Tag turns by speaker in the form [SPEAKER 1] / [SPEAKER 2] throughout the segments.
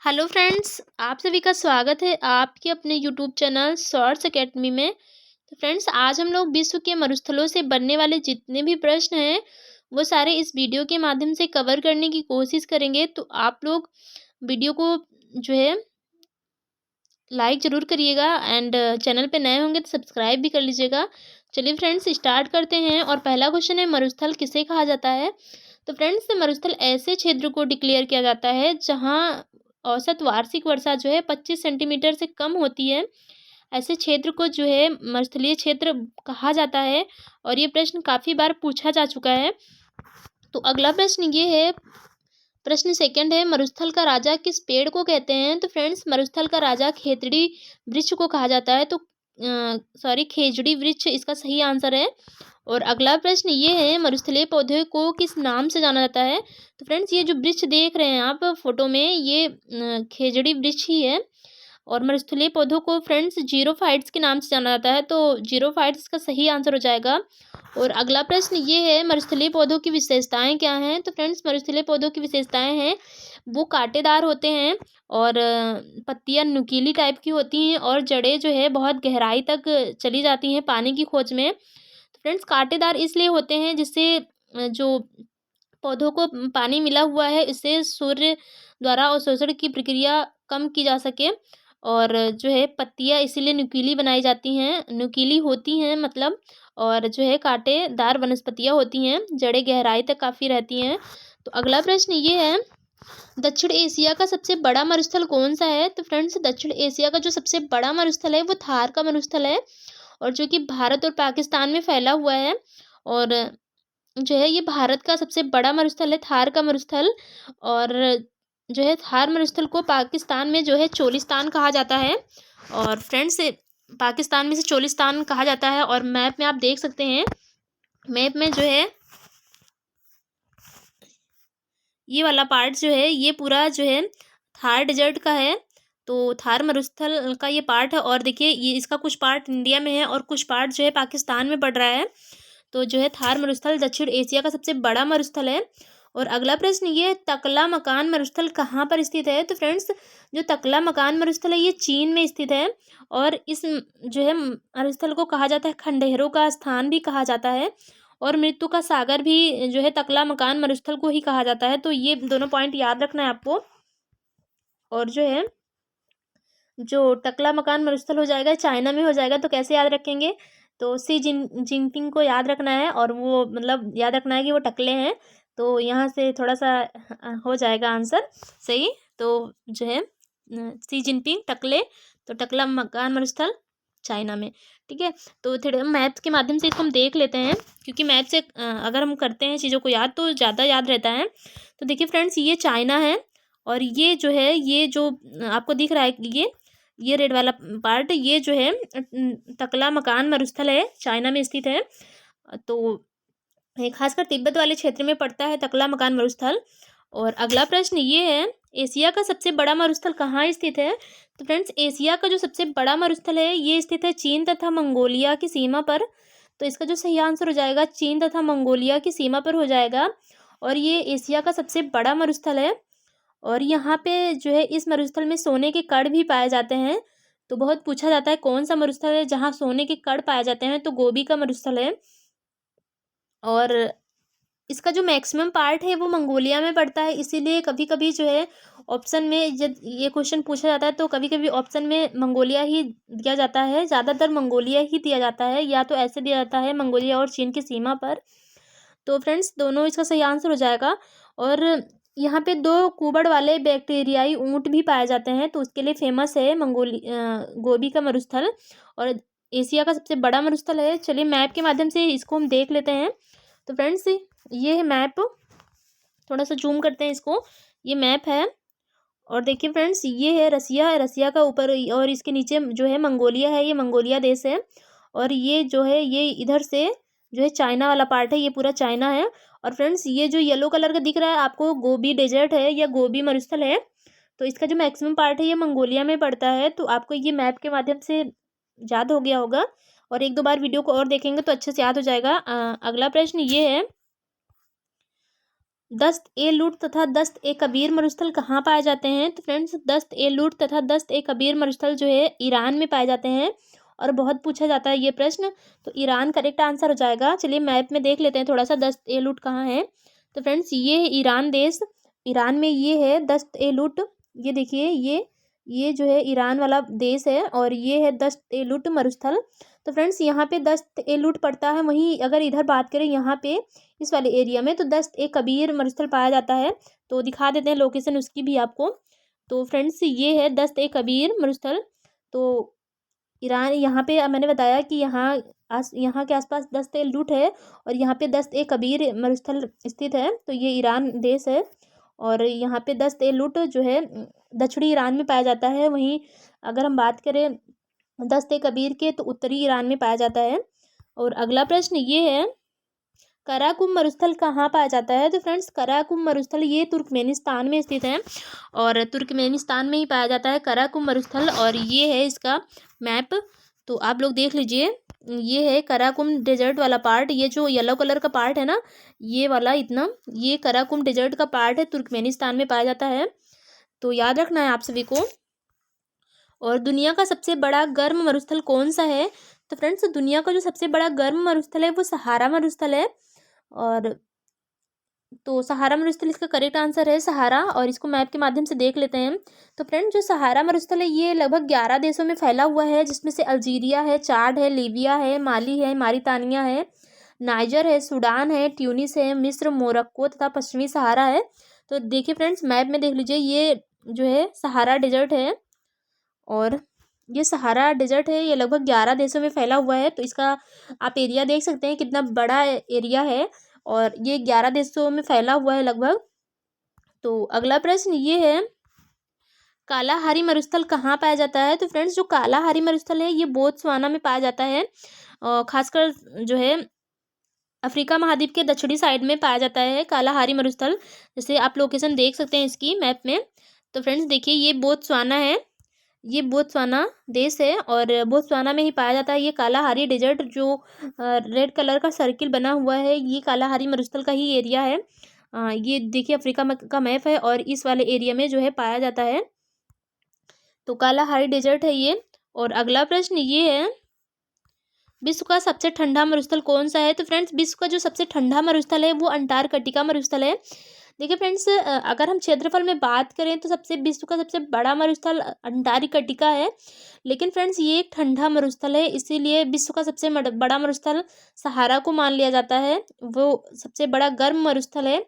[SPEAKER 1] Hello friends, आप सभी का स्वागत है आपके अपने यूट्यूब चैनल शॉर्ट्स एकेडमी में। तो फ्रेंड्स, आज हम लोग विश्व के मरुस्थलों से बनने वाले जितने भी प्रश्न हैं वो सारे इस वीडियो के माध्यम से कवर करने की कोशिश करेंगे। तो आप लोग वीडियो को जो है लाइक ज़रूर करिएगा एंड चैनल पे नए होंगे तो सब्सक्राइब भी कर लीजिएगा। चलिए फ्रेंड्स, स्टार्ट करते हैं। और पहला क्वेश्चन है, मरुस्थल किसे कहा जाता है? तो फ्रेंड्स, मरुस्थल ऐसे क्षेत्र को डिक्लेयर किया जाता है जहाँ औसत वार्षिक वर्षा जो है 25 सेंटीमीटर से कम होती है। ऐसे क्षेत्र को जो है मरुस्थलीय क्षेत्र कहा जाता है। और ये प्रश्न काफ़ी बार पूछा जा चुका है। तो अगला प्रश्न ये है, प्रश्न सेकंड है, मरुस्थल का राजा किस पेड़ को कहते हैं? तो फ्रेंड्स, मरुस्थल का राजा खेतड़ी वृक्ष को कहा जाता है। तो खेजड़ी वृक्ष इसका सही आंसर है। और अगला प्रश्न ये है, मरुस्थलीय पौधे को किस नाम से जाना जाता है? तो फ्रेंड्स, ये जो वृक्ष देख रहे हैं आप फोटो में, ये खेजड़ी वृक्ष ही है। और मरुस्थलीय पौधों को फ्रेंड्स जीरोफाइट्स के नाम से जाना जाता है। तो जीरोफाइट्स का सही आंसर हो जाएगा। और अगला प्रश्न ये है, मरुस्थलीय पौधों की विशेषताएं क्या हैं? तो फ्रेंड्स, मरुस्थलीय पौधों की विशेषताएं हैं, वो कांटेदार होते हैं और पत्तियां नुकीली टाइप की होती हैं और जड़ें जो है बहुत गहराई तक चली जाती हैं पानी की खोज में। तो फ्रेंड्स, कांटेदार इसलिए होते हैं जिससे जो पौधों को पानी मिला हुआ है इससे सूर्य द्वारा अवशोषण की प्रक्रिया कम की जा सके। और जो है पत्तियां इसीलिए नुकीली बनाई जाती हैं, नुकीली होती हैं मतलब। और जो है कांटेदार वनस्पतियां होती हैं, जड़ें गहराई तक काफ़ी रहती हैं। तो अगला प्रश्न ये है, दक्षिण एशिया का सबसे बड़ा मरुस्थल कौन सा है? तो फ्रेंड्स, दक्षिण एशिया का जो सबसे बड़ा मरुस्थल है वो थार का मरुस्थल है, और जो कि भारत और पाकिस्तान में फैला हुआ है। और जो है ये भारत का सबसे बड़ा मरुस्थल है, थार का मरुस्थल। और जो है थार मरुस्थल को पाकिस्तान में जो है चोलिस्तान कहा जाता है। और फ्रेंड्स, पाकिस्तान में से चोलिस्तान कहा जाता है। और मैप में आप देख सकते हैं, मैप में जो है ये वाला पार्ट जो है ये पूरा जो है थार डेजर्ट का है। तो थार मरुस्थल का ये पार्ट है। और देखिए, ये इसका कुछ पार्ट इंडिया में है और कुछ पार्ट जो है पाकिस्तान में पड़ रहा है। तो जो है थार मरुस्थल दक्षिण एशिया का सबसे बड़ा मरुस्थल है। और अगला प्रश्न ये, तकला मकान मरुस्थल कहाँ पर स्थित है? तो फ्रेंड्स, जो तकला मकान मरुस्थल है ये चीन में स्थित है। और इस जो है मरुस्थल को कहा जाता है खंडहरों का स्थान भी कहा जाता है। और मृत्यु का सागर भी जो है तकला मकान मरुस्थल को ही कहा जाता है। तो ये दोनों पॉइंट याद रखना है आपको। और जो है जो टकला मकान मरुस्थल हो जाएगा चाइना में हो जाएगा, तो कैसे याद रखेंगे? तो सी जिनपिंग को याद रखना है, और वो मतलब याद रखना है कि वो टकले हैं। तो यहाँ से थोड़ा सा हो जाएगा आंसर सही। तो जो है सी जिनपिंग टकले, तो टकला मकान मरुस्थल चाइना में। ठीक है, तो थोड़े मैथ्स के माध्यम से इसको हम देख लेते हैं, क्योंकि मैथ से अगर हम करते हैं चीज़ों को याद तो ज़्यादा याद रहता है। तो देखिए फ्रेंड्स, ये चाइना है। और ये जो है ये जो आपको दिख रहा है, ये रेड वाला पार्ट, ये जो है तकला मकान मरुस्थल है, चाइना में स्थित है। तो ये खासकर तिब्बत वाले क्षेत्र में पड़ता है तकला मकान मरुस्थल। और अगला प्रश्न ये है, एशिया का सबसे बड़ा मरुस्थल कहाँ स्थित है? तो फ्रेंड्स, एशिया का जो सबसे बड़ा मरुस्थल है ये स्थित है चीन तथा मंगोलिया की सीमा पर। तो इसका जो सही आंसर हो जाएगा चीन तथा मंगोलिया की सीमा पर हो जाएगा। और ये एशिया का सबसे बड़ा मरुस्थल है। और यहाँ पे जो है इस मरुस्थल में सोने के कण भी पाए जाते हैं। तो बहुत पूछा जाता है कौन सा मरुस्थल है जहाँ सोने के कण पाए जाते हैं? तो गोबी का मरुस्थल है। और इसका जो मैक्सिमम पार्ट है वो मंगोलिया में पड़ता है, इसीलिए कभी कभी जो है ऑप्शन में जब ये क्वेश्चन पूछा जाता है तो कभी कभी ऑप्शन में मंगोलिया ही दिया जाता है, ज़्यादातर मंगोलिया ही दिया जाता है, या तो ऐसे दिया जाता है मंगोलिया और चीन की सीमा पर। तो फ्रेंड्स, दोनों इसका सही आंसर हो जाएगा। और यहाँ पे दो कुबड़ वाले बैक्टीरियाई ऊंट भी पाए जाते हैं, तो उसके लिए फेमस है गोबी का मरुस्थल। और एशिया का सबसे बड़ा मरुस्थल है। चलिए मैप के माध्यम से इसको हम देख लेते हैं। तो फ्रेंड्स, ये है मैप, थोड़ा सा जूम करते हैं इसको, ये मैप है। और देखिए फ्रेंड्स, ये है रसिया, रसिया का ऊपर, और इसके नीचे जो है मंगोलिया है, ये मंगोलिया देश है। और ये जो है ये इधर से जो है चाइना वाला पार्ट है, ये पूरा चाइना है। और फ्रेंड्स, ये जो येलो कलर का दिख रहा है आपको, गोबी डेजर्ट है या गोबी मरुस्थल है। तो इसका जो मैक्सिमम पार्ट है ये मंगोलिया में पड़ता है। तो आपको ये मैप के माध्यम से याद हो गया होगा, और एक दो बार वीडियो को और देखेंगे तो अच्छे से याद हो जाएगा। अगला प्रश्न ये है, दस्त ए लूट तथा दस्त ए कबीर मरुस्थल कहाँ पाए जाते हैं? तो फ्रेंड्स दस्त ए लूट तथा दस्त ए कबीर मरुस्थल जो है ईरान में पाए जाते हैं और बहुत पूछा जाता है ये प्रश्न। तो ईरान करेक्ट आंसर हो जाएगा। चलिए मैप में देख लेते हैं थोड़ा सा दस्त ए लूट कहाँ है। तो फ्रेंड्स ये है ईरान देश, ईरान में ये है दस्त ए लूट। ये देखिए ये जो है ईरान वाला देश है और ये है दस्त ए लूट मरुस्थल। तो फ्रेंड्स यहाँ पे दस्त ए लूट पड़ता है। वहीं अगर इधर बात करें यहाँ पे इस वाले एरिया में तो दस्त ए कबीर मरुस्थल पाया जाता है। तो दिखा देते हैं लोकेशन उसकी भी आपको। तो फ्रेंड्स ये है दस्त ए कबीर मरुस्थल। तो ईरान यहाँ पे मैंने बताया कि यहाँ के आसपास दस्त ए लूट है और यहाँ पे दस्त ए कबीर मरुस्थल स्थित है। तो ये ईरान देश है और यहाँ पे दस्त ए लूट जो है दक्षिणी ईरान में पाया जाता है। वहीं अगर हम बात करें दस्त ए कबीर के तो उत्तरी ईरान में पाया जाता है। और अगला प्रश्न ये है कराकुम मरुस्थल कहाँ पाया जाता है? तो फ्रेंड्स कराकुम मरुस्थल ये तुर्कमेनिस्तान में स्थित है और तुर्कमेनिस्तान में ही पाया जाता है कराकुम मरुस्थल। और ये है इसका मैप, तो आप लोग देख लीजिए। ये है कराकुम डेजर्ट वाला पार्ट, ये जो येलो कलर का पार्ट है ना ये वाला इतना, ये कराकुम डेजर्ट का पार्ट है, तुर्कमेनिस्तान में पाया जाता है। तो याद रखना है आप सभी को। और दुनिया का सबसे बड़ा गर्म मरुस्थल कौन सा है? तो फ्रेंड्स दुनिया का जो सबसे बड़ा गर्म मरुस्थल है वो सहारा मरुस्थल है। और तो सहारा मरुस्थल इसका करेक्ट आंसर है सहारा। और इसको मैप के माध्यम से देख लेते हैं। तो फ्रेंड जो सहारा मरुस्थल है ये लगभग 11 देशों में फैला हुआ है, जिसमें से अल्जीरिया है, चाड है, लीबिया है, माली है, मारितानिया है, नाइजर है, सूडान है, ट्यूनिस है, मिस्र, मोरक्को तथा पश्चिमी सहारा है। तो देखिए फ्रेंड्स मैप में देख लीजिए ये जो है सहारा डेजर्ट है और ये सहारा डेजर्ट है, ये लगभग 11 देशों में फैला हुआ है। तो इसका आप एरिया देख सकते हैं कितना बड़ा एरिया है और ये 11 देशों में फैला हुआ है लगभग। तो अगला प्रश्न ये है कालाहारी मरुस्थल कहाँ पाया जाता है? तो फ्रेंड्स जो कालाहारी मरुस्थल है ये बोत्सवाना में पाया जाता है और खासकर जो है अफ्रीका महाद्वीप के दक्षिणी साइड में पाया जाता है कालाहारी मरुस्थल। जैसे आप लोकेशन देख सकते हैं इसकी मैप में। तो फ्रेंड्स देखिए ये बोत्सवाना है, ये बोत्सवाना देश है और बोत्सवाना में ही पाया जाता है ये कालाहारी डेजर्ट। जो रेड कलर का सर्किल बना हुआ है ये कालाहारी मरुस्थल का ही एरिया है। ये देखिए अफ्रीका का मैप है और इस वाले एरिया में जो है पाया जाता है। तो कालाहारी डेजर्ट है ये। और अगला प्रश्न ये है विश्व का सबसे ठंडा मरुस्थल कौन सा है? तो फ्रेंड्स विश्व का जो सबसे ठंडा मरुस्थल है वो अंटार्कटिका मरुस्थल है। देखिए फ्रेंड्स अगर हम क्षेत्रफल में बात करें तो विश्व का सबसे बड़ा मरुस्थल अंटार्कटिका है। लेकिन फ्रेंड्स ये एक ठंडा मरुस्थल है, इसीलिए विश्व का सबसे बड़ा मरुस्थल सहारा को मान लिया जाता है, वो सबसे बड़ा गर्म मरुस्थल है।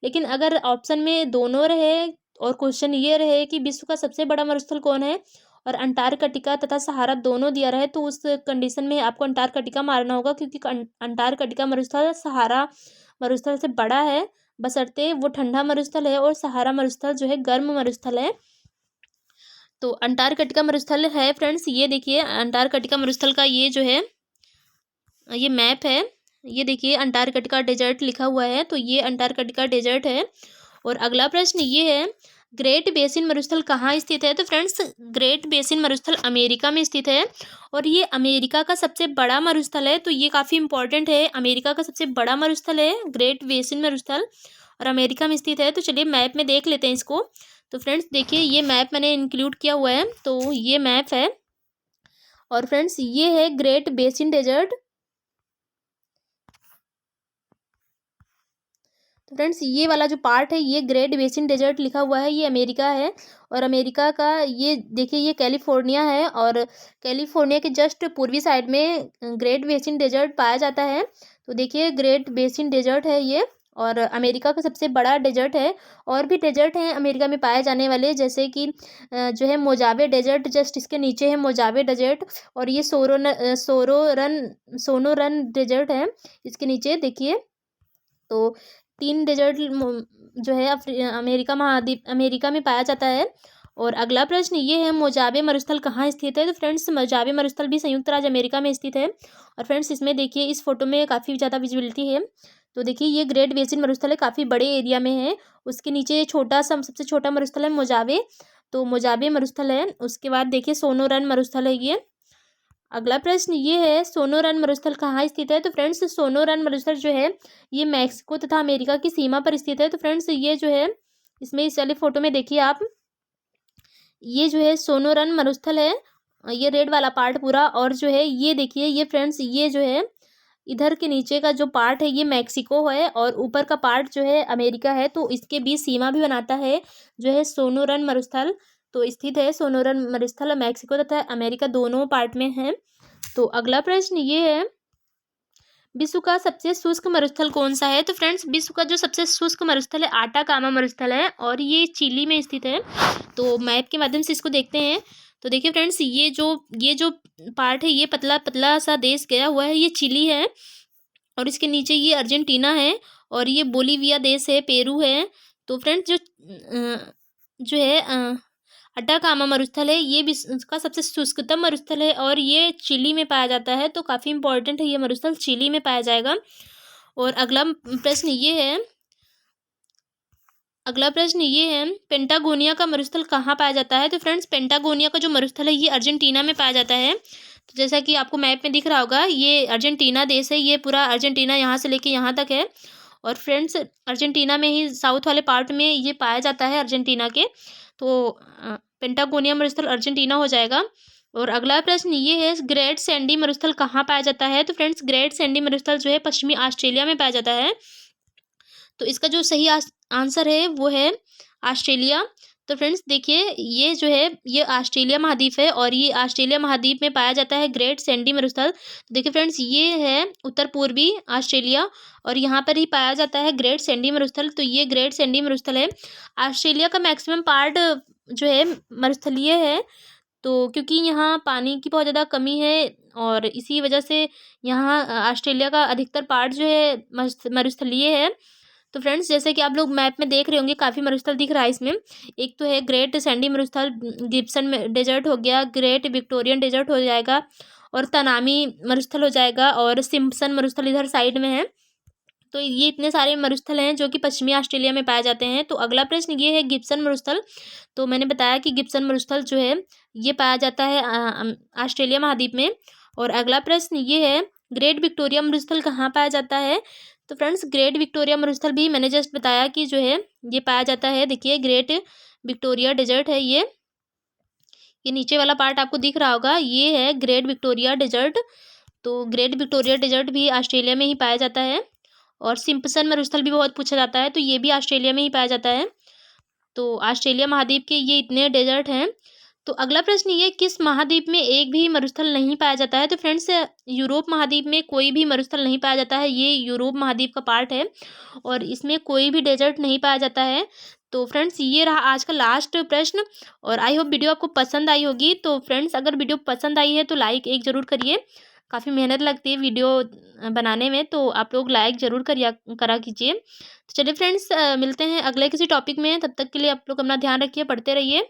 [SPEAKER 1] लेकिन अगर ऑप्शन में दोनों रहे और क्वेश्चन ये रहे कि विश्व का सबसे बड़ा मरुस्थल कौन है और अंटार्कटिका तथा सहारा दोनों दिया रहे तो उस कंडीशन में आपको अंटार्कटिका मारना होगा, क्योंकि अंटार्कटिका मरुस्थल सहारा मरुस्थल से बड़ा है, बशर्ते वो ठंडा मरुस्थल है और सहारा मरुस्थल जो है गर्म मरुस्थल है। तो अंटार्कटिका मरुस्थल है फ्रेंड्स, ये देखिए अंटार्कटिका मरुस्थल का ये जो है ये मैप है, ये देखिए अंटार्कटिका डेजर्ट लिखा हुआ है, तो ये अंटार्कटिका डेजर्ट है। और अगला प्रश्न ये है ग्रेट बेसिन मरुस्थल कहाँ स्थित है? तो फ्रेंड्स ग्रेट बेसिन मरुस्थल अमेरिका में स्थित है और ये अमेरिका का सबसे बड़ा मरुस्थल है। तो ये काफ़ी इंपॉर्टेंट है, अमेरिका का सबसे बड़ा मरुस्थल है ग्रेट बेसिन मरुस्थल और अमेरिका में स्थित है। तो चलिए मैप में देख लेते हैं इसको। तो फ्रेंड्स देखिए ये मैप मैंने इंक्लूड किया हुआ है, तो ये मैप है और फ्रेंड्स ये है ग्रेट बेसिन डेजर्ट। तो फ्रेंड्स ये वाला जो पार्ट है ये ग्रेट बेसिन डेजर्ट लिखा हुआ है, ये अमेरिका है और अमेरिका का ये देखिए ये कैलिफोर्निया है और कैलिफोर्निया के जस्ट पूर्वी साइड में ग्रेट बेसिन डेजर्ट पाया जाता है। तो देखिए ग्रेट बेसिन डेजर्ट है ये और अमेरिका का सबसे बड़ा डेजर्ट है। और भी डेजर्ट हैं अमेरिका में पाए जाने वाले, जैसे कि जो है मोजावे डेजर्ट जस्ट इसके नीचे है मोजावे डेजर्ट और ये सोनोरन डेजर्ट है इसके नीचे देखिए। तो 3 डेजर्ट जो है अमेरिका महाद्वीप अमेरिका में पाया जाता है। और अगला प्रश्न ये है मोजावे मरुस्थल कहाँ स्थित है? तो फ्रेंड्स मोजावे मरुस्थल भी संयुक्त राज्य अमेरिका में स्थित है और फ्रेंड्स इसमें देखिए इस फोटो में काफ़ी ज़्यादा विजिबिलिटी है। तो देखिए ये ग्रेट बेसिन मरुस्थल है, काफ़ी बड़े एरिया में है। उसके नीचे छोटा सा सबसे छोटा मरुस्थल है मोजावे, तो मोजावे मरुस्थल है। उसके बाद देखिए सोनोरन मरुस्थल है ये। अगला प्रश्न ये है, सोनोरन मरुस्थल कहाँ स्थित है? तो फ्रेंड्स सोनोरन मरुस्थल जो है ये मैक्सिको तथा अमेरिका की सीमा पर स्थित है। तो फ्रेंड्स ये जो है, इसमें इस वाली फोटो में देखिए आप, ये जो है सोनोरन मरुस्थल है, ये रेड वाला पार्ट पूरा, और जो है ये देखिए, ये फ्रेंड्स ये जो है इधर के नीचे का जो पार्ट है ये मैक्सिको है, और ऊपर का पार्ट जो है अमेरिका है। तो इसके बीच सीमा भी बनाता है जो है सोनोरन मरुस्थल। तो स्थित है सोनोरन मरुस्थल मैक्सिको तथा अमेरिका दोनों पार्ट में है। तो अगला प्रश्न ये है, विश्व का सबसे शुष्क मरुस्थल कौन सा है? तो फ्रेंड्स विश्व का जो सबसे शुष्क मरुस्थल है आटाकामा मरुस्थल है, और ये चिली में स्थित है। तो मैप के माध्यम से इसको देखते हैं। तो देखिए फ्रेंड्स, ये जो पार्ट है ये पतला पतला सा देश गया हुआ है, ये चिली है, और इसके नीचे ये अर्जेंटीना है, और ये बोलीविया देश है, पेरू है। तो फ्रेंड्स जो है अटाकामा मरुस्थल है, ये विश्व का सबसे शुष्कतम मरुस्थल है, और ये चिली में पाया जाता है। तो काफ़ी इंपॉर्टेंट है, ये मरुस्थल चिली में पाया जाएगा। और अगला प्रश्न ये है, पेंटागोनिया का मरुस्थल कहाँ पाया जाता है? तो फ्रेंड्स पेंटागोनिया का जो मरुस्थल है ये अर्जेंटीना में पाया जाता है। तो जैसा कि आपको मैप में दिख रहा होगा, ये अर्जेंटीना देश है, ये पूरा अर्जेंटीना यहाँ से लेके यहाँ तक है। और फ्रेंड्स अर्जेंटीना में ही साउथ वाले पार्ट में ये पाया जाता है अर्जेंटीना के। तो पेंटागोनिया मरुस्थल अर्जेंटीना हो जाएगा। और अगला प्रश्न ये है, ग्रेट सैंडी मरुस्थल कहाँ पाया जाता है? तो फ्रेंड्स ग्रेट सैंडी मरुस्थल जो है पश्चिमी ऑस्ट्रेलिया में पाया जाता है। तो इसका जो सही आंसर है वो है ऑस्ट्रेलिया। तो फ्रेंड्स देखिए, ये जो है ये ऑस्ट्रेलिया महाद्वीप है, और ये ऑस्ट्रेलिया महाद्वीप में पाया जाता है ग्रेट सैंडी मरुस्थल। तो देखिए फ्रेंड्स, ये है उत्तर पूर्वी ऑस्ट्रेलिया, और यहाँ पर ही पाया जाता है ग्रेट सैंडी मरुस्थल। तो ये ग्रेट सैंडी मरुस्थल है। ऑस्ट्रेलिया का मैक्सिमम पार्ट जो है मरुस्थलीय है। तो क्योंकि यहाँ पानी की बहुत ज़्यादा कमी है, और इसी वजह से यहाँ ऑस्ट्रेलिया का अधिकतर पार्ट जो है मरुस्थलीय है। तो फ्रेंड्स जैसे कि आप लोग मैप में देख रहे होंगे, काफ़ी मरुस्थल दिख रहा है इसमें। एक तो है ग्रेट सैंडी मरुस्थल, गिब्सन में डेजर्ट हो गया, ग्रेट विक्टोरियन डेजर्ट हो जाएगा, और तनामी मरुस्थल हो जाएगा, और सिम्पसन मरुस्थल इधर साइड में है। तो ये इतने सारे मरुस्थल हैं जो कि पश्चिमी ऑस्ट्रेलिया में पाए जाते हैं। तो अगला प्रश्न ये है, गिब्सन मरुस्थल। तो मैंने बताया कि गिब्सन मरुस्थल जो है ये पाया जाता है ऑस्ट्रेलिया महाद्वीप में। और अगला प्रश्न ये है, ग्रेट विक्टोरिया मरुस्थल कहाँ पाया जाता है? तो फ्रेंड्स ग्रेट विक्टोरिया मरुस्थल भी मैंने जस्ट बताया कि जो है ये पाया जाता है। देखिए ग्रेट विक्टोरिया डेजर्ट है, ये नीचे वाला पार्ट आपको दिख रहा होगा, ये है ग्रेट विक्टोरिया डेजर्ट। तो ग्रेट विक्टोरिया डेजर्ट भी ऑस्ट्रेलिया में ही पाया जाता है। और सिम्पसन मरुस्थल भी बहुत पूछा जाता है, तो ये भी ऑस्ट्रेलिया में ही पाया जाता है। तो ऑस्ट्रेलिया महाद्वीप के ये इतने डेजर्ट हैं। तो अगला प्रश्न ये, किस महाद्वीप में एक भी मरुस्थल नहीं पाया जाता है? तो फ्रेंड्स यूरोप महाद्वीप में कोई भी मरुस्थल नहीं पाया जाता है, ये यूरोप महाद्वीप का पार्ट है, और इसमें कोई भी डेजर्ट नहीं पाया जाता है। तो फ्रेंड्स ये रहा आज का लास्ट प्रश्न, और आई होप वीडियो आपको पसंद आई होगी। तो फ्रेंड्स अगर वीडियो पसंद आई है तो लाइक एक ज़रूर करिए, काफ़ी मेहनत लगती है वीडियो बनाने में, तो आप लोग लाइक ज़रूर करा कीजिए। तो चलिए फ्रेंड्स मिलते हैं अगले किसी टॉपिक में, तब तक के लिए आप लोग अपना ध्यान रखिए, पढ़ते रहिए।